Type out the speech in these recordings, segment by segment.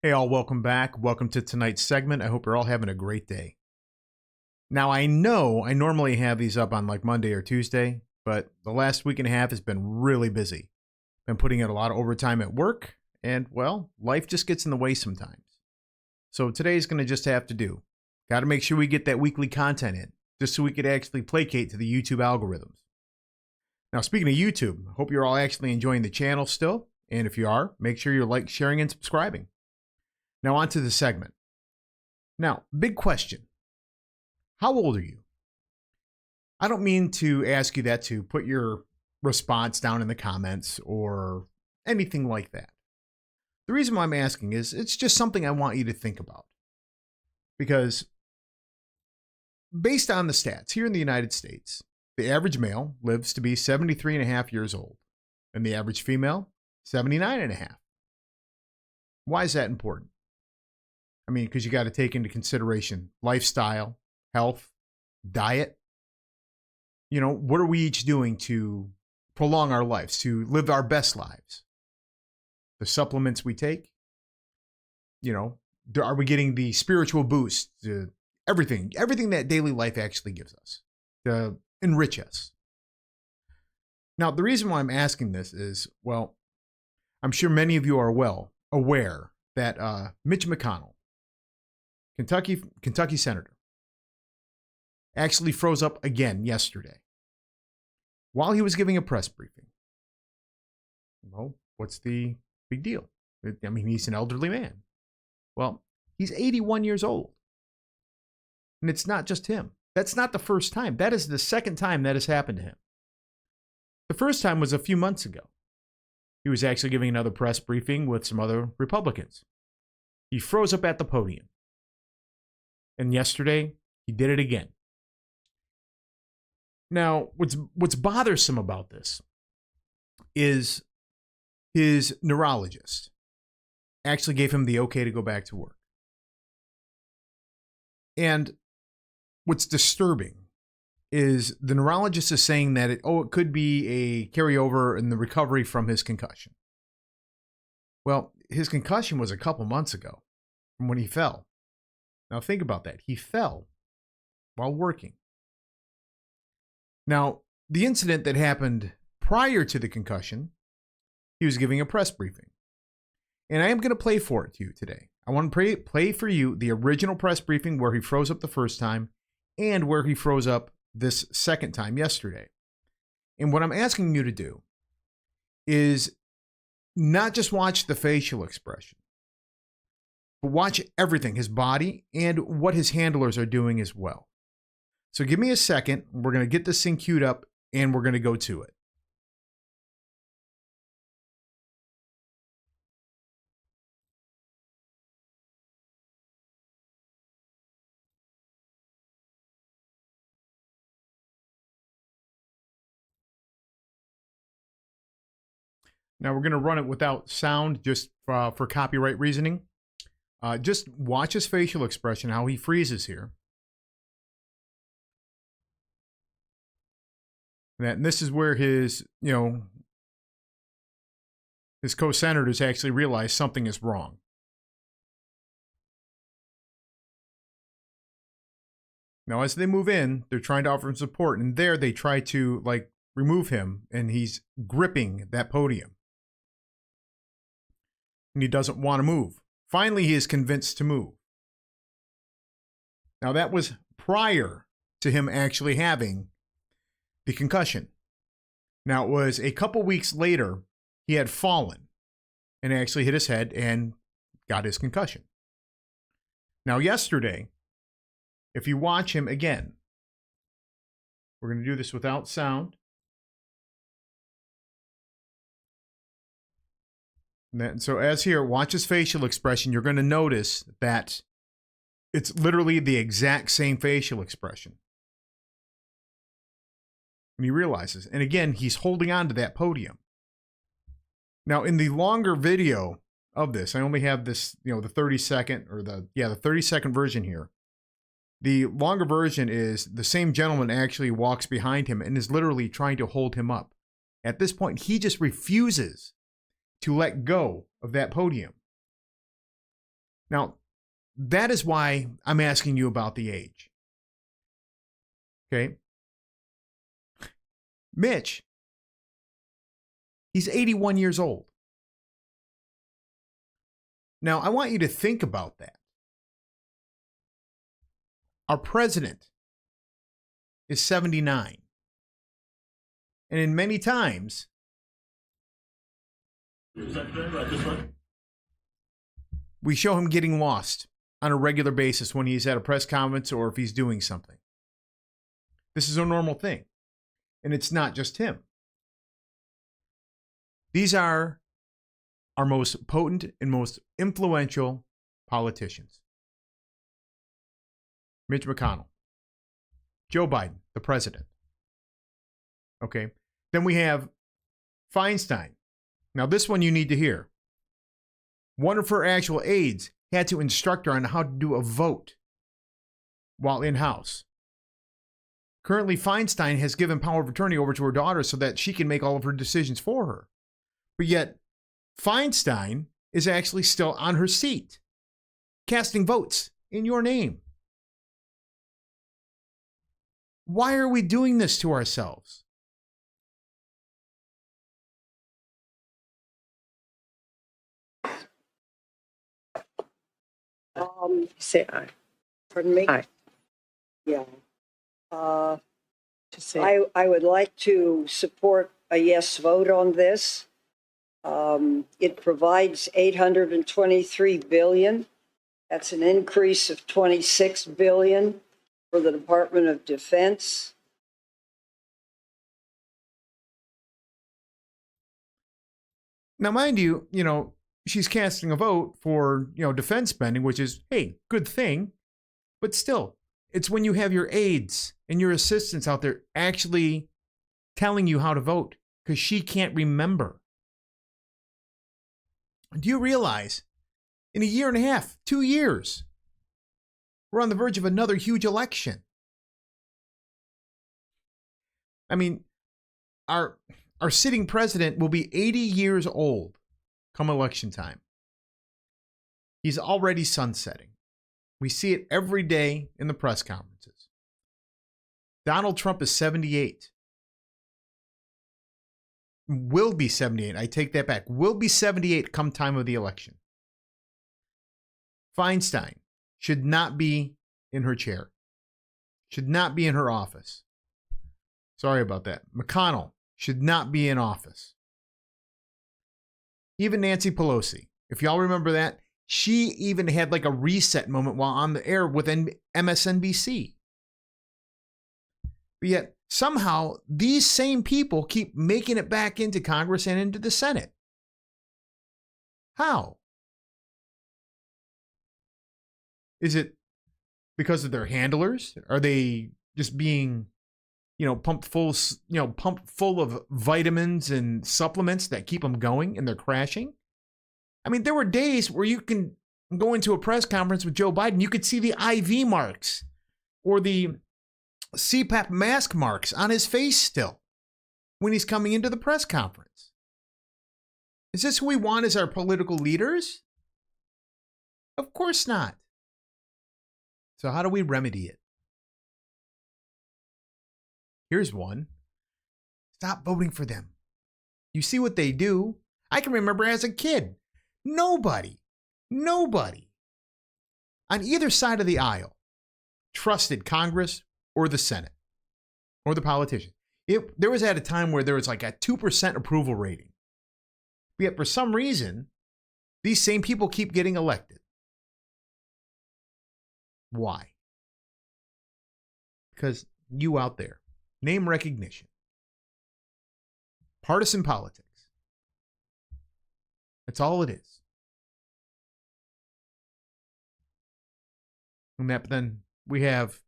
Hey, all, welcome back. Welcome to tonight's segment. I hope you're all having a great day. Now, I know I normally have these up on like Monday or Tuesday, but the last week and a half has been really busy. Been putting in a lot of overtime at work, and well, life just gets in the way sometimes. So today's going to just have to do. Got to make sure we get that weekly content in, just so we could actually placate to the YouTube algorithms. Now, speaking of YouTube, I hope you're all actually enjoying the channel still, and if you are, make sure you're like, sharing, and subscribing. Now on to the segment. Now, big question. How old are you? I don't mean to ask you that to put your response down in the comments or anything like that. The reason why I'm asking is it's just something I want you to think about. Because based on the stats here in the United States, the average male lives to be 73 and a half years old, and the average female, 79 and a half. Why is that important? I mean, because you got to take into consideration lifestyle, health, diet. You know, what are we each doing to prolong our lives, to live our best lives? The supplements we take, you know, are we getting the spiritual boost, everything that daily life actually gives us to enrich us? Now, the reason why I'm asking this is, well, I'm sure many of you are well aware that Mitch McConnell, Kentucky senator, actually froze up again yesterday while he was giving a press briefing. Well, what's the big deal? I mean, he's an elderly man. Well, he's 81 years old. And it's not just him. That's not the first time. That is the second time that has happened to him. The first time was a few months ago. He was actually giving another press briefing with some other Republicans. He froze up at the podium. And yesterday, he did it again. Now, what's bothersome about this is his neurologist actually gave him the okay to go back to work. And what's disturbing is the neurologist is saying that it could be a carryover in the recovery from his concussion. Well, his concussion was a couple months ago from when he fell. Now think about that. He fell while working. Now, the incident that happened prior to the concussion, he was giving a press briefing. And I am going to play for it to you today. I want to play for you the original press briefing where he froze up the first time and where he froze up this second time yesterday. And what I'm asking you to do is not just watch the facial expression, but watch everything, his body and what his handlers are doing as well. So give me a second. We're going to get this thing queued up and we're going to go to it. Now we're going to run it without sound just for copyright reasoning. Just watch his facial expression, how he freezes here. And this is where his co-senators actually realize something is wrong. Now, as they move in, they're trying to offer him support, and there they try to remove him, and he's gripping that podium. And he doesn't want to move. Finally, he is convinced to move. Now, that was prior to him actually having the concussion. Now, it was a couple weeks later, he had fallen and actually hit his head and got his concussion. Now, yesterday, if you watch him again, we're going to do this without sound. So as here, watch his facial expression. You're going to notice that it's literally the exact same facial expression. And he realizes, and again, he's holding on to that podium. Now, in the longer video of this, I only have this, the 30-second or the 30-second version here. The longer version is the same gentleman actually walks behind him and is literally trying to hold him up. At this point, he just refuses to let go of that podium. Now, that is why I'm asking you about the age. Okay? Mitch, he's 81 years old. Now, I want you to think about that. Our president is 79. And in many times, we show him getting lost on a regular basis when he's at a press conference or if he's doing something. This is a normal thing. And it's not just him. These are our most potent and most influential politicians. Mitch McConnell, Joe Biden, the president. Okay. Then we have Feinstein. Now, this one you need to hear. One of her actual aides had to instruct her on how to do a vote while in-house. Currently, Feinstein has given power of attorney over to her daughter so that she can make all of her decisions for her. But yet, Feinstein is actually still on her seat, casting votes in your name. Why are we doing this to ourselves? Say aye. Pardon me? Aye. Yeah. Just say I would like to support a yes vote on this. It provides $823 billion. That's an increase of $26 billion for the Department of Defense. Now, mind you, she's casting a vote for, defense spending, which is, hey, good thing. But still, it's when you have your aides and your assistants out there actually telling you how to vote because she can't remember. Do you realize in a year and a half, 2 years, we're on the verge of another huge election? I mean, our sitting president will be 80 years old come election time. He's already sunsetting. We see it every day in the press conferences. Donald Trump is 78. Will be 78. I take that back. Will be 78 come time of the election. Feinstein should not be in her chair. Should not be in her office. Sorry about that. McConnell should not be in office. Even Nancy Pelosi, if y'all remember that, she even had like a reset moment while on the air with MSNBC. But yet, somehow, these same people keep making it back into Congress and into the Senate. How? Is it because of their handlers? Are they just being, pumped full of vitamins and supplements that keep them going and they're crashing? I mean, there were days where you can go into a press conference with Joe Biden, you could see the IV marks or the CPAP mask marks on his face still when he's coming into the press conference. Is this who we want as our political leaders? Of course not. So how do we remedy it? Here's one. Stop voting for them. You see what they do? I can remember as a kid, nobody on either side of the aisle trusted Congress or the Senate or the politicians. There was at a time where there was like a 2% approval rating. Yet for some reason, these same people keep getting elected. Why? Because you out there, name recognition, partisan politics. That's all it is. And then we have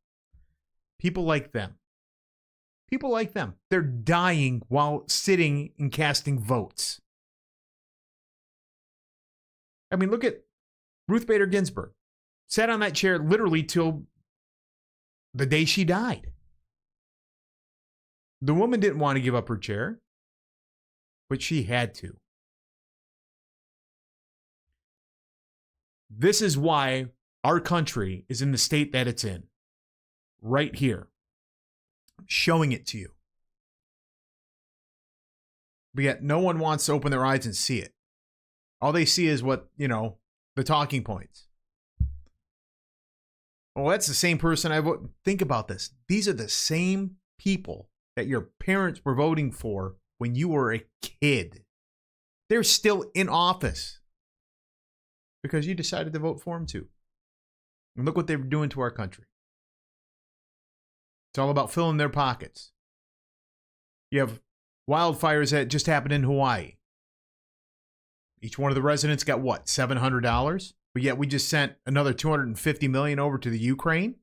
people like them. People like them. They're dying while sitting and casting votes. I mean, look at Ruth Bader Ginsburg. Sat on that chair literally till the day she died. The woman didn't want to give up her chair, but she had to. This is why our country is in the state that it's in. Right here. I'm showing it to you. But yet no one wants to open their eyes and see it. All they see is what, the talking points. Well, that's the same person I vote. Think about this. These are the same people that your parents were voting for when you were a kid. They're still in office because you decided to vote for them too. And look what they're doing to our country. It's all about filling their pockets. You have wildfires that just happened in Hawaii. Each one of the residents got what, $700? But yet we just sent another $250 million over to the Ukraine.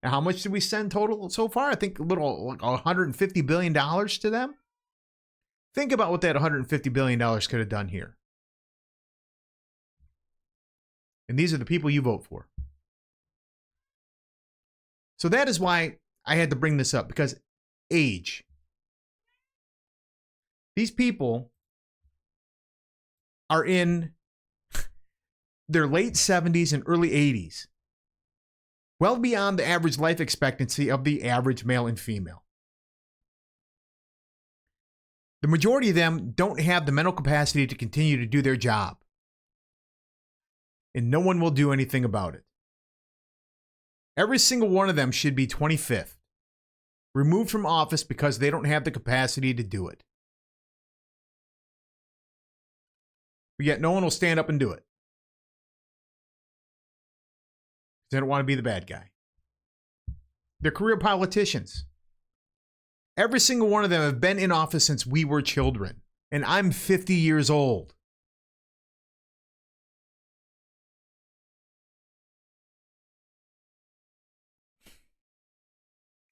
And how much did we send total so far? I think like $150 billion to them. Think about what that $150 billion could have done here. And these are the people you vote for. So that is why I had to bring this up, because age. These people are in their late 70s and early 80s. Well beyond the average life expectancy of the average male and female. The majority of them don't have the mental capacity to continue to do their job. And no one will do anything about it. Every single one of them should be 25th, removed from office because they don't have the capacity to do it. But yet no one will stand up and do it. They don't want to be the bad guy. They're career politicians. Every single one of them have been in office since we were children. And I'm 50 years old.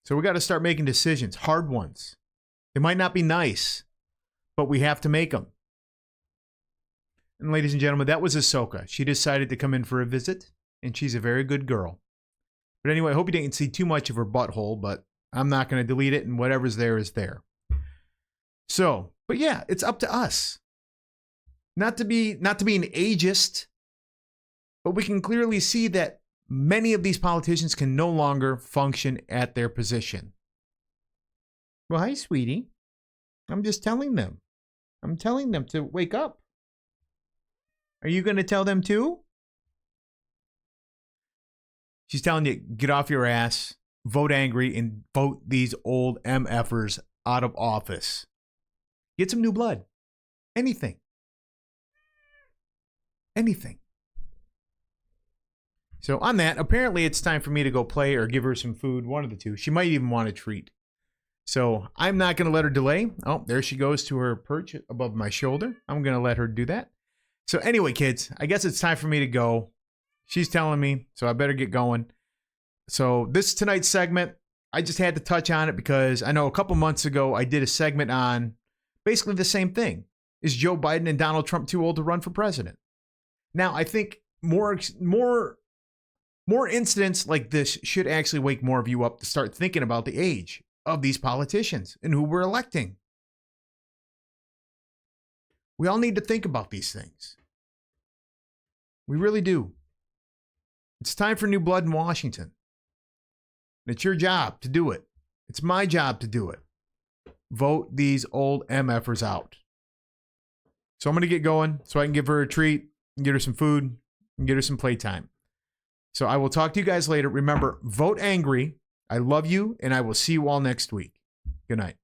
So we got to start making decisions, hard ones. They might not be nice, but we have to make them. And ladies and gentlemen, that was Ahsoka. She decided to come in for a visit, and she's a very good girl. But anyway, I hope you didn't see too much of her butthole, but I'm not going to delete it, and whatever's there is there. So, but yeah, it's up to us. Not to be an ageist, but we can clearly see that many of these politicians can no longer function at their position. Well, hi, sweetie. I'm just telling them. I'm telling them to wake up. Are you going to tell them too? She's telling you, get off your ass, vote angry, and vote these old MFers out of office. Get some new blood. Anything. Anything. So on that, apparently it's time for me to go play or give her some food, one of the two. She might even want a treat. So I'm not going to let her delay. Oh, there she goes to her perch above my shoulder. I'm going to let her do that. So anyway, kids, I guess it's time for me to go. She's telling me, so I better get going. So this tonight's segment, I just had to touch on it because I know a couple months ago I did a segment on basically the same thing. Is Joe Biden and Donald Trump too old to run for president? Now, I think more incidents like this should actually wake more of you up to start thinking about the age of these politicians and who we're electing. We all need to think about these things. We really do. It's time for new blood in Washington. And it's your job to do it. It's my job to do it. Vote these old MFers out. So I'm going to get going so I can give her a treat and get her some food and get her some playtime. So I will talk to you guys later. Remember, vote angry. I love you, and I will see you all next week. Good night.